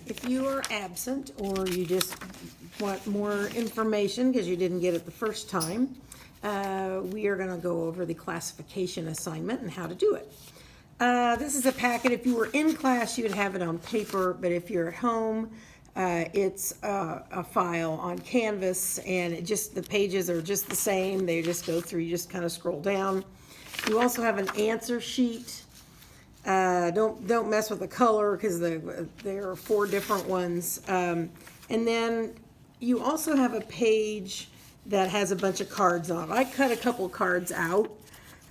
If you are absent or you just want more information because you didn't get it the first time, we are going to go over the classification assignment and how to do it. This is a packet. If you were in class, you would have it on paper, but if you're at home, it's a file on Canvas, and the pages are just the same. They just go through, you just kind of scroll down. You also have an answer sheet. Don't mess with the color because there are 4 different ones. And then you also have a page that has a bunch of cards on it. I cut a couple cards out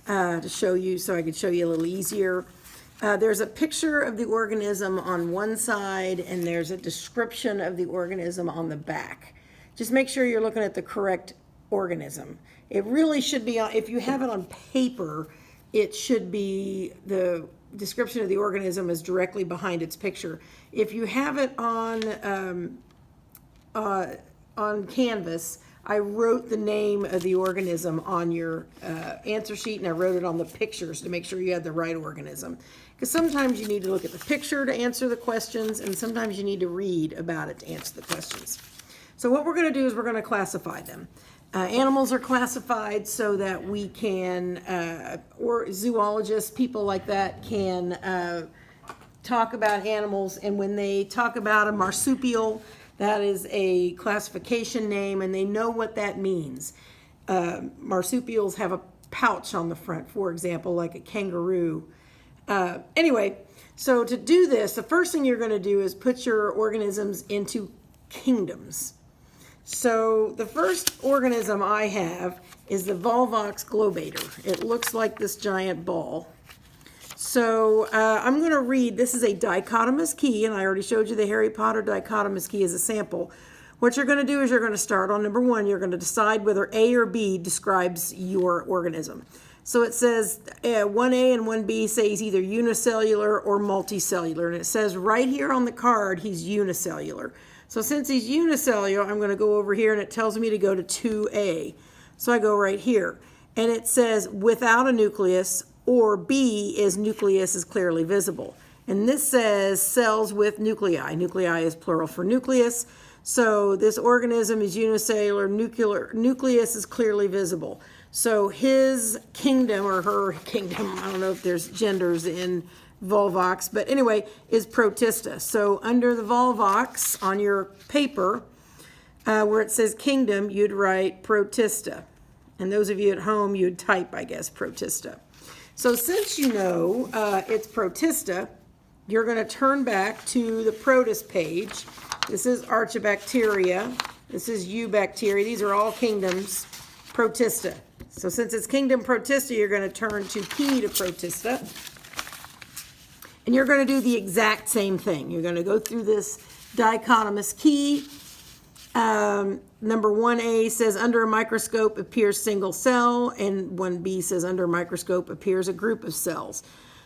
to show you so I could show you a little easier. There's a picture of the organism on one side and there's a description of the organism on the back. Just make sure you're looking at the correct organism. It really should be, if you have it on paper, it should be the description of the organism is directly behind its picture. If you have it on Canvas, I wrote the name of the organism on your answer sheet, and I wrote it on the pictures to make sure you had the right organism. Because sometimes you need to look at the picture to answer the questions, and sometimes you need to read about it to answer the questions. So what we're going to do is we're going to classify them. Animals are classified so that we can, or zoologists, people like that can talk about animals, and when they talk about a marsupial, that is a classification name, and they know what that means. Marsupials have a pouch on the front, for example, like a kangaroo. Anyway, so to do this, the first thing you're going to do is put your organisms into kingdoms. So the first organism I have is the Volvox globator. It looks like this giant ball. So I'm going to read, this is a dichotomous key, and I already showed you the Harry Potter dichotomous key as a sample. What you're going to do is you're going to start on number 1. You're going to decide whether A or B describes your organism. So it says 1A and 1B says either unicellular or multicellular, and it says right here on the card he's unicellular. So since he's unicellular, I'm going to go over here, and it tells me to go to 2A. So I go right here, and it says without a nucleus, or B is nucleus is clearly visible. And this says cells with nuclei. Nuclei is plural for nucleus. So this organism is unicellular, nucleus is clearly visible. So his kingdom, or her kingdom, I don't know if there's genders in Volvox, but anyway, is Protista. So under the Volvox on your paper, where it says kingdom, you'd write Protista. And those of you at home, you'd type, I guess, Protista. So since you know it's Protista, you're going to turn back to the Protist page. This is Archaebacteria. This is Eubacteria. These are all kingdoms, Protista. So since it's kingdom Protista, you're going to turn to P to Protista. And you're going to do the exact same thing. You're going to go through this dichotomous key. Number 1A says under a microscope appears single cell, and 1B says under a microscope appears a group of cells.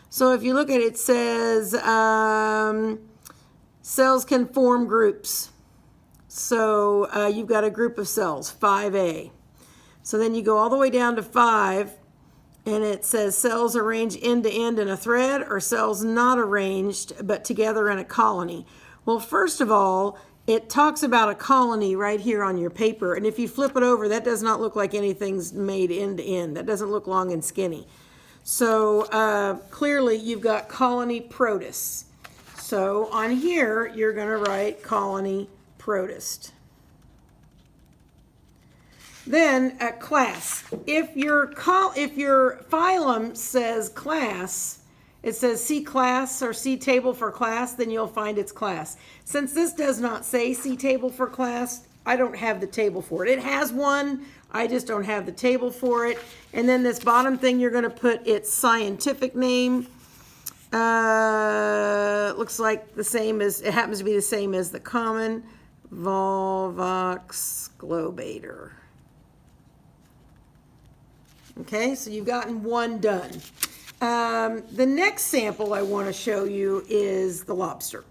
So if you look at it, it says cells can form groups. So you've got a group of cells, 5A. So then you go all the way down to 5, and it says cells arranged end to end in a thread, or cells not arranged but together in a colony. Well, first of all, it talks about a colony right here on your paper, and if you flip it over, that does not look like anything's made end to end. That doesn't look long and skinny. So clearly you've got colony protists. So on here, you're going to write colony protist. Then a class. If your phylum says class, it says see class or see table for class, then you'll find its class. Since this does not say see table for class, I don't have the table for it. It has one, I just don't have the table for it. And then this bottom thing, you're going to put its scientific name. Looks like the same as, it happens to be the same as the common Volvox globator. Okay, so you've gotten one done. The next sample I want to show you is the lobster.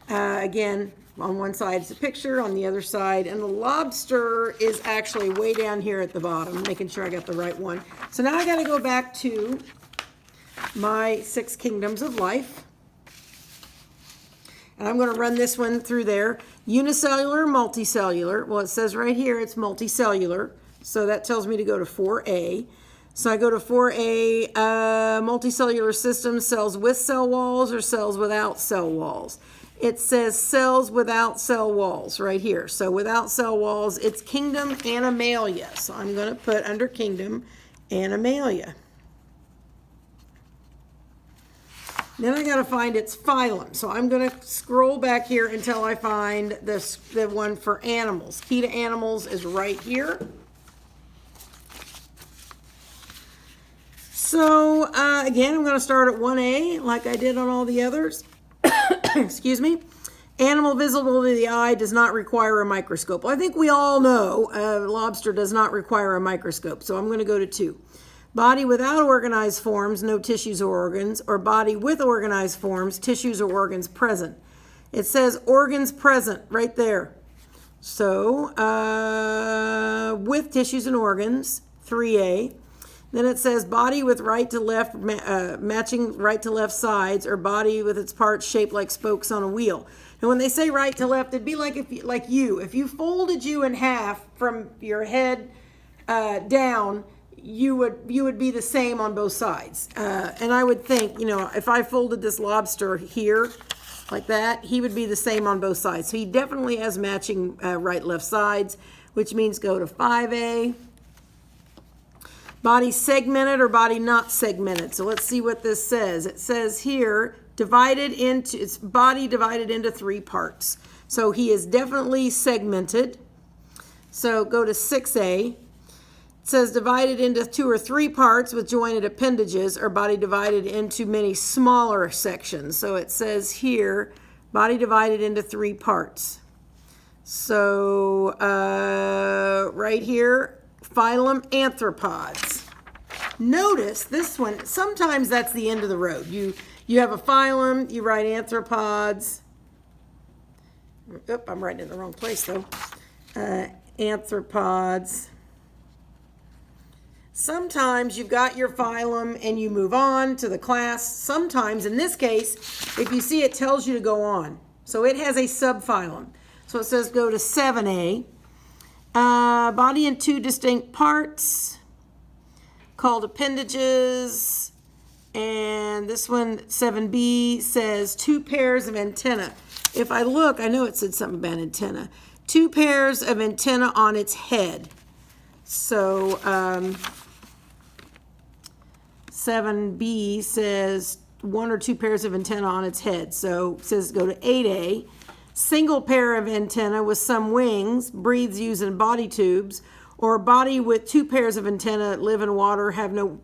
Again, on one side it's a picture, on the other side, and the lobster is actually way down here at the bottom, making sure I got the right one. So now I got to go back to my 6 kingdoms of life. And I'm going to run this one through there. Unicellular, multicellular. Well, it says right here it's multicellular. So that tells me to go to 4A. So I go to 4A, multicellular systems, cells with cell walls or cells without cell walls. It says cells without cell walls right here. So without cell walls, it's kingdom Animalia. So I'm going to put under kingdom Animalia. Then I got to find its phylum. So I'm going to scroll back here until I find the one for animals. Key to animals is right here. So again, I'm going to start at 1A like I did on all the others. Excuse me. Animal visible to the eye does not require a microscope. Well, I think we all know a lobster does not require a microscope. So I'm going to go to 2. Body without organized forms, no tissues or organs, or body with organized forms, tissues or organs present. It says organs present right there. So with tissues and organs, 3A. Then it says body with right to left, matching right to left sides, or body with its parts shaped like spokes on a wheel. And when they say right to left, it'd be like if you folded you in half from your head down, you would be the same on both sides. And I would think, if I folded this lobster here like that, he would be the same on both sides. So he definitely has matching right left sides, which means go to 5A. Body segmented or body not segmented. So let's see what this says. It says here, it's body divided into 3 parts. So he is definitely segmented. So go to 6A. It says divided into 2 or 3 parts with jointed appendages, or body divided into many smaller sections. So it says here, body divided into 3 parts. So right here, phylum Arthropods. Notice this one, sometimes that's the end of the road. You have a phylum, you write Arthropods. Oop, I'm writing in the wrong place though. Arthropods. Sometimes you've got your phylum and you move on to the class. Sometimes, in this case, if you see it tells you to go on. So it has a subphylum. So it says go to 7A. Body in 2 distinct parts called appendages. And this one, 7B, says 2 pairs of antenna. If I look, I know it said something about antenna. 2 pairs of antenna on its head. So 7B says 1 or 2 pairs of antenna on its head. So it says go to 8A. Single pair of antenna with some wings, breathes using body tubes, or a body with 2 pairs of antenna, live in water,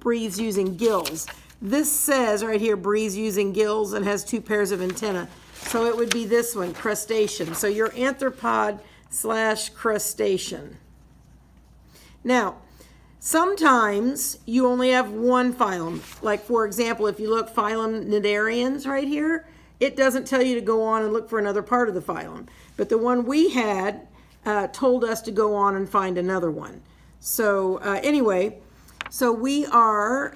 breathes using gills. This says right here, breathes using gills and has 2 pairs of antenna. So it would be this one, crustacean. So your arthropod / crustacean. Now, sometimes you only have one phylum. Like, for example, if you look phylum Cnidarians right here, it doesn't tell you to go on and look for another part of the phylum. But the one we had told us to go on and find another one. So anyway, so we are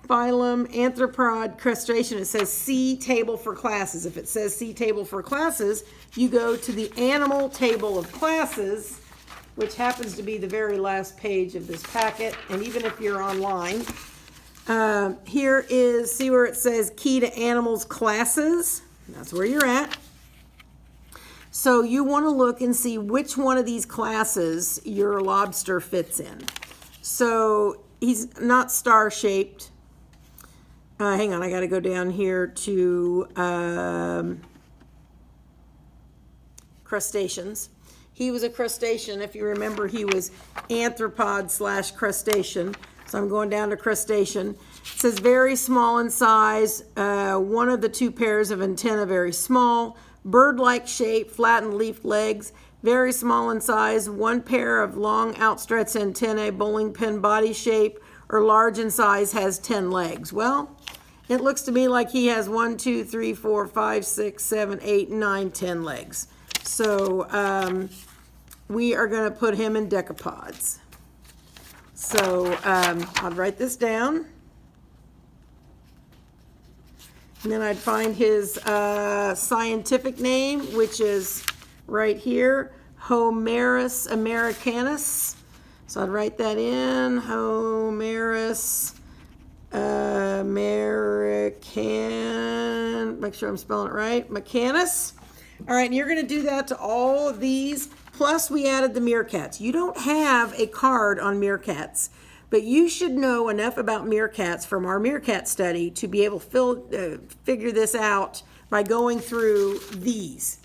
phylum Arthropod crustacean. It says see table for classes. If it says see table for classes, you go to the animal table of classes, which happens to be the very last page of this packet. And even if you're online, here is, see where it says key to animals classes? That's where you're at. So you want to look and see which one of these classes your lobster fits in. So he's not star-shaped. Hang on, I got to go down here to crustaceans. He was a crustacean. If you remember, he was arthropod / crustacean. So I'm going down to crustacean. It says very small in size. 1 of the 2 pairs of antenna, very small. Bird-like shape, flattened leaf legs. Very small in size. 1 pair of long outstretched antennae, bowling pin body shape, or large in size, has 10 legs. Well, it looks to me like he has 1, 2, 3, 4, 5, 6, 7, 8, 9, 10 legs. So we are going to put him in decapods. So I'll write this down. And then I'd find his scientific name, which is right here, Homarus americanus. So I'd write that in, Homarus american, make sure I'm spelling it right, Mecanus. All right, and you're going to do that to all of these. Plus, we added the meerkats. You don't have a card on meerkats, but you should know enough about meerkats from our meerkat study to be able to figure this out by going through these.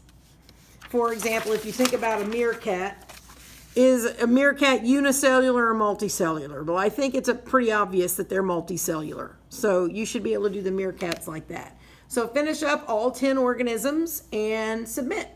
For example, if you think about a meerkat, is a meerkat unicellular or multicellular? Well, I think it's pretty obvious that they're multicellular. So you should be able to do the meerkats like that. So finish up all 10 organisms and submit.